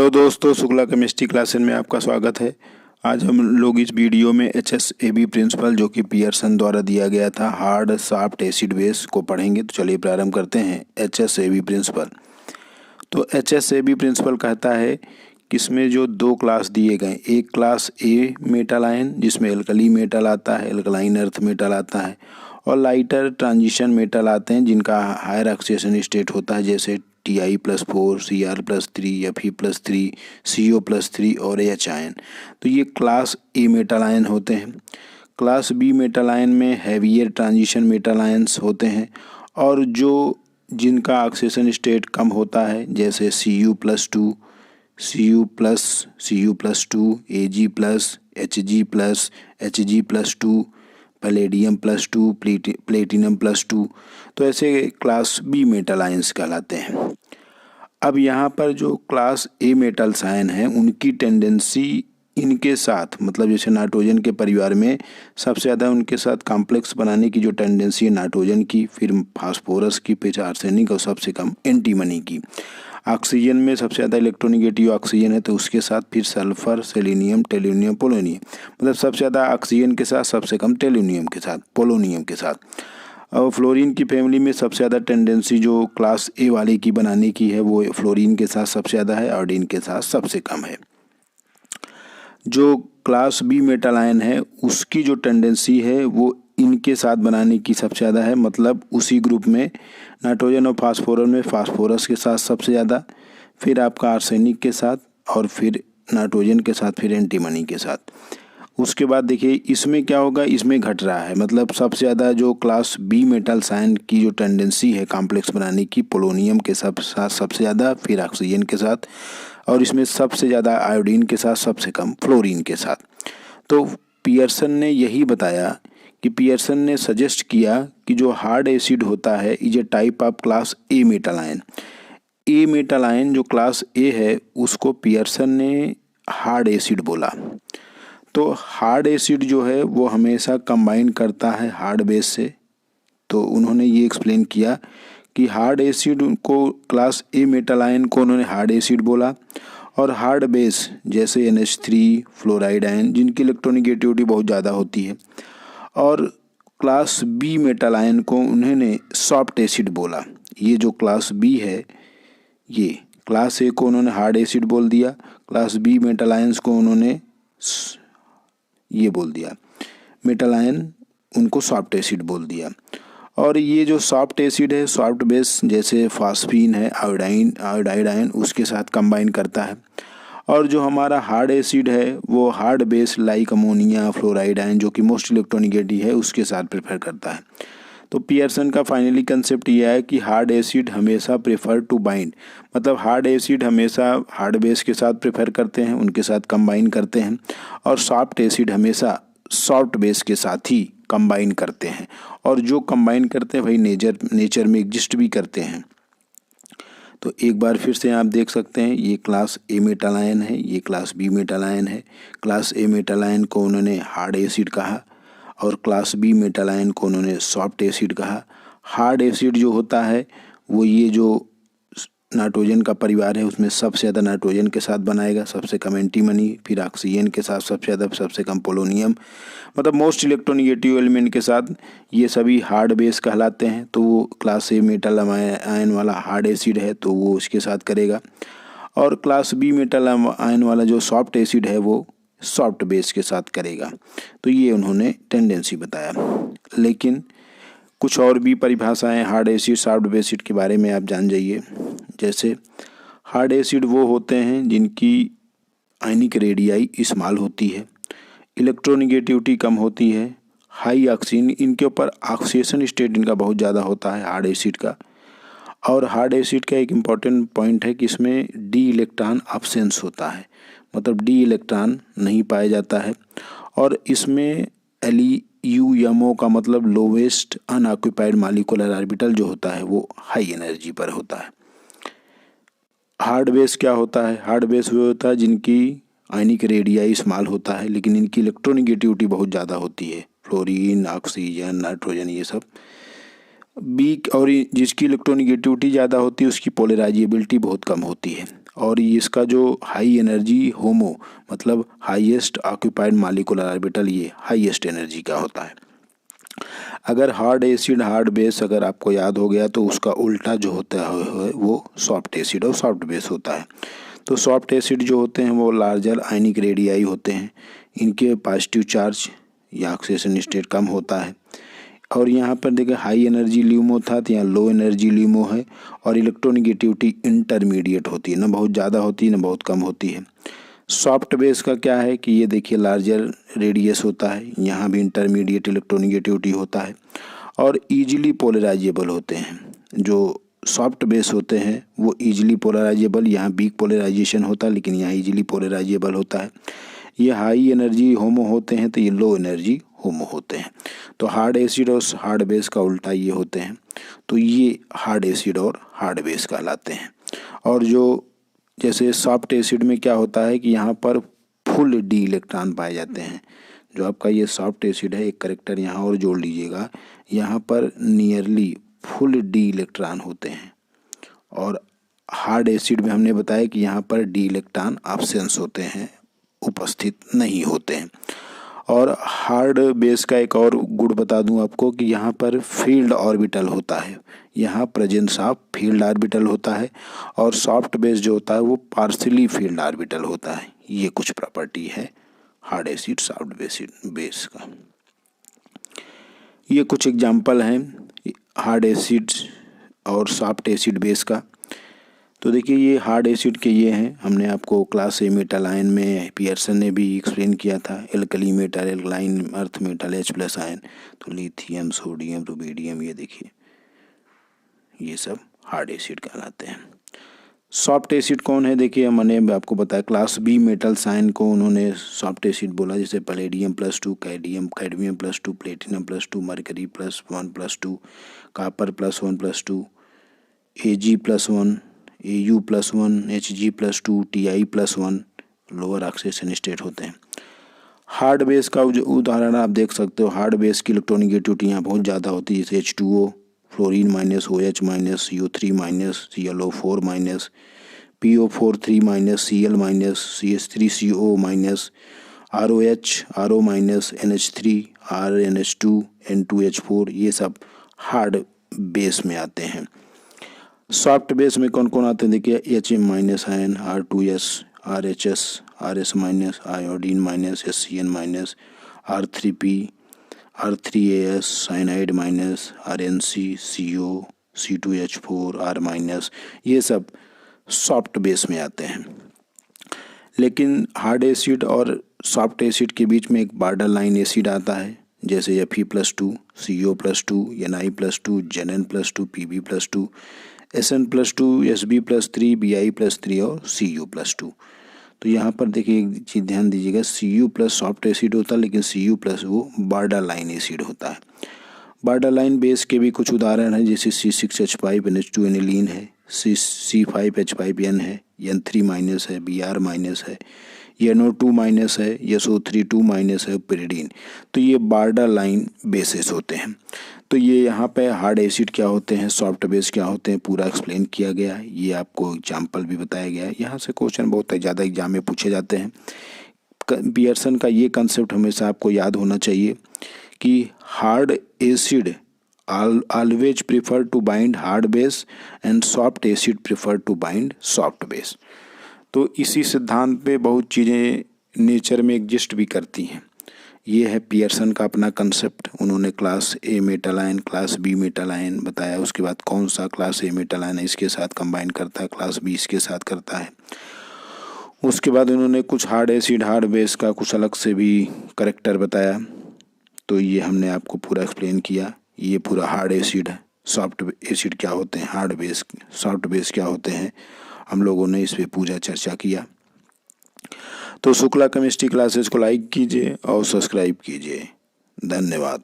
Hello दोस्तों, Shukla chemistry classes में आपका स्वागत है। आज हम लोग इस वीडियो में HSAB प्रिंसिपल जो कि पियर्सन द्वारा दिया गया था हार्ड सॉफ्ट एसिड बेस को पढ़ेंगे। तो चलिए प्रारंभ करते हैं। HSAB principle. तो HSAB प्रिंसिपल कहता है कि इसमें जो दो क्लास दिए गए, एक क्लास ए मेटल आयन जिसमें एल्कली मेटल आता है, एल्कलाइन अर्थ मेटल आता है, और लाइटर ट्रांजिशन मेटल आते हैं जिनका हायर ऑक्सीडेशन स्टेट होता है, जैसे Ti+4, Cr+3, Fe+3, Co+3 और H आयन। तो ये क्लास ए मेटल आयन होते हैं। क्लास बी मेटल आयन में हैवियर ट्रांजिशन मेटल आयन्स होते हैं, और जो जिनका ऑक्सीडेशन स्टेट कम होता है, जैसे Cu+2, Cu+2, Ag+, Hg+, Hg+2, पैलेडियम+2, प्लेटिनम+2। तो ऐसे क्लास बी मेटल आयंस कहलाते हैं। अब यहाँ पर जो क्लास ए मेटल्स आयन हैं उनकी टेंडेंसी इनके साथ, मतलब जैसे नाइट्रोजन के परिवार में सबसे ज़्यादा उनके साथ कॉम्प्लेक्स बनाने की जो टेंडेंसी है नाइट्रोजन की, फिर फास्फोरस की, फिर आर्सेनिक, और सबसे कम एंटीमनी की। ऑक्सीजन में सबसे ज़्यादा इलेक्ट्रोनिगेटिव ऑक्सीजन है, तो उसके साथ फिर सल्फर, सेलेनियम, टेलुनियम, पोलोनियम, मतलब सबसे ज़्यादा ऑक्सीजन के साथ सबसे कम टेलुनियम के साथ, पोलोनियम के साथ। और फ्लोरीन की फैमिली में सबसे ज़्यादा टेंडेंसी जो क्लास ए वाले की बनाने की है वो फ्लोरीन के साथ सबसे ज़्यादा है, आयोडीन के साथ सबसे कम है। जो क्लास बी मेटल आयन है उसकी जो टेंडेंसी है वो इनके साथ बनाने की सबसे ज़्यादा है, मतलब उसी ग्रुप में नाइट्रोजन और फास्फोरस में फास्फोरस के साथ सबसे ज़्यादा, फिर आपका आर्सेनिक के साथ, और फिर नाइट्रोजन के साथ, फिर एंटीमनी के साथ। उसके बाद देखिए इसमें क्या होगा, इसमें घट रहा है, मतलब सबसे ज़्यादा जो क्लास बी मेटल आयन की जो टेंडेंसी है कॉम्प्लेक्स बनाने की, पोलोनियम के साथ सबसे ज़्यादा, फिर ऑक्सीजन के साथ, और इसमें सबसे ज़्यादा आयोडीन के साथ, सबसे कम फ्लोरीन के साथ। तो पियर्सन ने यही बताया कि पियर्सन ने सजेस्ट किया कि जो हार्ड एसिड होता है is a type of class A metal ion. A metal ion जो क्लास ए है उसको पियर्सन ने हार्ड एसिड बोला। तो हार्ड एसिड जो है वो हमेशा कंबाइन करता है हार्ड बेस से। तो उन्होंने ये एक्सप्लेन किया कि हार्ड एसिड को, क्लास ए मेटल आयन को उन्होंने हार्ड एसिड बोला, और हार्ड बेस जैसे NH3, फ्लोराइड आयन जिनकी इलेक्ट्रोनिगेटिविटी बहुत ज़्यादा होती है, और क्लास बी मेटल आयन को उन्होंने सॉफ्ट एसिड बोला। ये जो क्लास बी है, ये क्लास ए को उन्होंने हार्ड एसिड बोल दिया, क्लास बी मेटल आयंस को उन्होंने ये बोल दिया, मेटल आयन उनको सॉफ्ट एसिड बोल दिया। और ये जो सॉफ्ट एसिड है, सॉफ्ट बेस जैसे फास्फीन है, आयोडाइड आयन उसके साथ कंबाइन करता है, और जो हमारा हार्ड एसिड है वो hard base like ammonia, fluoride ion जो कि मोस्ट इलेक्ट्रोनिगेटिव है उसके साथ प्रेफर करता है। तो पियर्सन का फाइनली कंसेप्ट यह है कि हार्ड एसिड हमेशा प्रेफर टू बाइंड, मतलब हार्ड एसिड हमेशा हार्ड बेस के साथ प्रेफर करते हैं, उनके साथ कंबाइन करते हैं, और सॉफ्ट एसिड हमेशा सॉफ्ट बेस के साथ ही कंबाइन करते हैं, और जो कंबाइन करते हैं भाई नेचर में एग्जिस्ट भी करते हैं। तो एक बार फिर से आप देख सकते हैं, ये क्लास ए मेटल आयन है, ये क्लास बी मेटल आयन है। क्लास ए मेटल आयन को उन्होंने हार्ड एसिड कहा, और क्लास बी मेटल आयन को उन्होंने सॉफ्ट एसिड कहा। हार्ड एसिड जो होता है वो ये जो नाइट्रोजन का परिवार है उसमें सबसे ज़्यादा नाइट्रोजन के साथ बनाएगा, सबसे कम एंटीमनी, फिर ऑक्सीजन के साथ सबसे ज़्यादा, सबसे कम पोलोनियम, मतलब मोस्ट इलेक्ट्रोनिगेटिव एलिमेंट के साथ ये सभी हार्ड बेस कहलाते हैं। तो वो क्लास ए मेटल आयन वाला हार्ड एसिड है तो वो इसके साथ करेगा, और क्लास बी मेटल आयन वाला जो सॉफ्ट एसिड है वो सॉफ्ट बेस के साथ करेगा। तो ये उन्होंने टेंडेंसी बताया। लेकिन कुछ और भी परिभाषाएं hard acid, soft base acid के बारे में आप जान जाइए। जैसे हार्ड एसिड वो होते हैं जिनकी आयनिक रेडियाई स्मॉल होती है, इलेक्ट्रोनिगेटिविटी कम होती है, हाई ऑक्सीजन, इनके ऊपर ऑक्सीडेशन स्टेट इनका बहुत ज़्यादा होता है हार्ड एसिड का। और हार्ड एसिड का एक इम्पॉर्टेंट पॉइंट है कि इसमें डी इलेक्ट्रॉन अब्सेंस होता है, मतलब डी इलेक्ट्रॉन नहीं पाया जाता है, और इसमें LUMO का मतलब लोवेस्ट अनऑक्यूपाइड मॉलिक्यूलर ऑर्बिटल जो होता है वो हाई एनर्जी पर होता है। हार्ड बेस क्या होता है, हार्ड बेस वो होता है जिनकी आयनिक रेडियाई स्मॉल होता है लेकिन इनकी इलेक्ट्रोनिगेटिविटी बहुत ज़्यादा होती है, फ्लोरीन, ऑक्सीजन, नाइट्रोजन, ये सब। बी और जिसकी इलेक्ट्रोनिगेटिविटी ज़्यादा होती है उसकी पोलराइजेबिलिटी बहुत कम होती है। और इसका जो हाई एनर्जी होमो मतलब हाईएस्ट ऑक्यूपाइड मॉलिक्यूलर ऑर्बिटल, ये हाईएस्ट एनर्जी का होता है। अगर हार्ड एसिड हार्ड बेस अगर आपको याद हो गया तो उसका उल्टा जो होता है वो सॉफ्ट एसिड और सॉफ्ट बेस होता है। तो सॉफ्ट एसिड जो होते हैं वो लार्जर आयनिक रेडियाई होते हैं, इनके पॉजिटिव चार्ज या ऑक्सीडेशन स्टेट कम होता है। और यहाँ पर देखिए हाई एनर्जी ल्यूमो था तो यहाँ लो एनर्जी ल्यूमो है, और इलेक्ट्रोनेगेटिविटी इंटरमीडिएट होती है, ना बहुत ज़्यादा होती है ना बहुत कम होती है। सॉफ्ट बेस का क्या है कि ये देखिए लार्जर रेडियस होता है, यहाँ भी इंटरमीडिएट इलेक्ट्रोनेगेटिविटी होता है, और ईजिली पोलराइजेबल होते हैं। जो सॉफ्ट बेस होते हैं वो ईजिली पोलराइजेबल, यहाँ वीक पोलराइजेशन होता है लेकिन यहाँ ईजिली पोलराइजेबल होता है। ये हाई एनर्जी होमो होते हैं तो ये लो एनर्जी होमो होते हैं। तो हार्ड एसिड और हार्ड बेस का उल्टा ये होते हैं, तो ये हार्ड एसिड और हार्ड बेस कहलाते हैं। और जो जैसे सॉफ्ट एसिड में क्या होता है कि यहाँ पर फुल डी इलेक्ट्रॉन पाए जाते हैं। जो आपका ये सॉफ्ट एसिड है, एक करेक्टर यहाँ और जोड़ लीजिएगा, यहाँ पर नियरली फुल डी इलेक्ट्रॉन होते हैं। और हार्ड एसिड में हमने बताया कि यहाँ पर डी इलेक्ट्रॉन एब्सेंस होते हैं, उपस्थित नहीं होते हैं। और हार्ड बेस का एक और गुण बता दूं आपको कि यहाँ पर फील्ड ऑर्बिटल होता है, यहाँ प्रेजेंस ऑफ फील्ड ऑर्बिटल होता है। और सॉफ्ट बेस जो होता है वो पार्शियली फील्ड ऑर्बिटल होता है। ये कुछ प्रॉपर्टी है हार्ड एसिड सॉफ्ट बेस का। ये कुछ एग्जाम्पल हैं हार्ड एसिड और सॉफ्ट एसिड बेस का। तो देखिए ये हार्ड एसिड के ये हैं, हमने आपको क्लास ए मेटल आयन में पियर्सन ने भी एक्सप्लेन किया था। Alkali metal, alkaline earth metal, H+ ion, तो लिथियम, सोडियम, रुबिडियम, ये देखिए ये सब हार्ड एसिड कहलाते हैं। सॉफ्ट एसिड कौन है? देखिए मैंने आपको बताया क्लास बी मेटल्स आयन को उन्होंने सॉफ्ट एसिड बोला, जैसे palladium +2, cadmium +2, platinum +2, mercury +1 +2, copper +1 +2, Ag+1, Au+1, Hg+2, Ti+1 lower oxidation state होते हैं। हार्ड बेस का उदाहरण आप देख सकते हो। हार्ड बेस की इलेक्ट्रोनेगेटिविटी यहाँ बहुत ज़्यादा होती है, जैसे H2O, fluorine -OH-, CO3-, ClO4-, PO4 3-, Cl-, CH3CO-, ROH, RO-, NH3, RNH2, N2H4, ये सब हार्ड बेस में आते हैं। सॉफ्ट बेस में कौन कौन आते हैं? देखिए H- ion, R2S, RHS, RS-, iodine -, SCN-, R3P, R3AS, cyanide -, RNC, CO, C2H4, R-, ये सब सॉफ्ट बेस में आते हैं। लेकिन हार्ड एसिड और सॉफ्ट एसिड के बीच में एक बॉर्डर लाइन एसिड आता है, जैसे Fe+2, CO+2, Na+2, Zn+2, Pb+2, Sn+2, Sb+3, Bi+3 और Cu+2। तो यहाँ पर देखिए एक चीज़ ध्यान दीजिएगा, Cu+ सॉफ्ट एसिड होता है लेकिन Cu+ वो बॉर्डर लाइन एसिड होता है। बॉर्डर लाइन बेस के भी कुछ उदाहरण हैं, जैसे C6H5NH2 एनिलीन है, C5H5N है, N3- है, Br- है, NO2- है, SO3 2- है, pyridine। तो ये बॉर्डर लाइन बेसिस होते हैं। तो ये यहाँ पे हार्ड एसिड क्या होते हैं, सॉफ्ट बेस क्या होते हैं, पूरा एक्सप्लेन किया गया है। ये आपको एग्जाम्पल भी बताया गया है। यहाँ से क्वेश्चन बहुत ज़्यादा एग्जाम में पूछे जाते हैं। पियर्सन का ये कंसेप्ट हमेशा आपको याद होना चाहिए कि hard acid always prefer to bind hard base and soft acid prefer to bind soft base। तो इसी सिद्धांत पे बहुत चीज़ें नेचर में एग्जिस्ट भी करती हैं। ये है पियर्सन का अपना कंसेप्ट। उन्होंने class A metal ion, class B metal ion बताया, उसके बाद कौन सा क्लास ए मेटल आयन इसके साथ कंबाइन करता है, क्लास बी इसके साथ करता है। उसके बाद उन्होंने कुछ हार्ड एसिड हार्ड बेस का कुछ अलग से भी करेक्टर बताया। तो ये हमने आपको पूरा एक्सप्लेन किया। ये पूरा हार्ड एसिड है, सॉफ्ट एसिड क्या होते हैं, हार्ड बेस सॉफ्ट बेस क्या होते हैं, हम लोगों ने इस पे पूरा चर्चा किया। तो शुक्ला केमिस्ट्री क्लासेस को लाइक कीजिए और सब्सक्राइब कीजिए। धन्यवाद।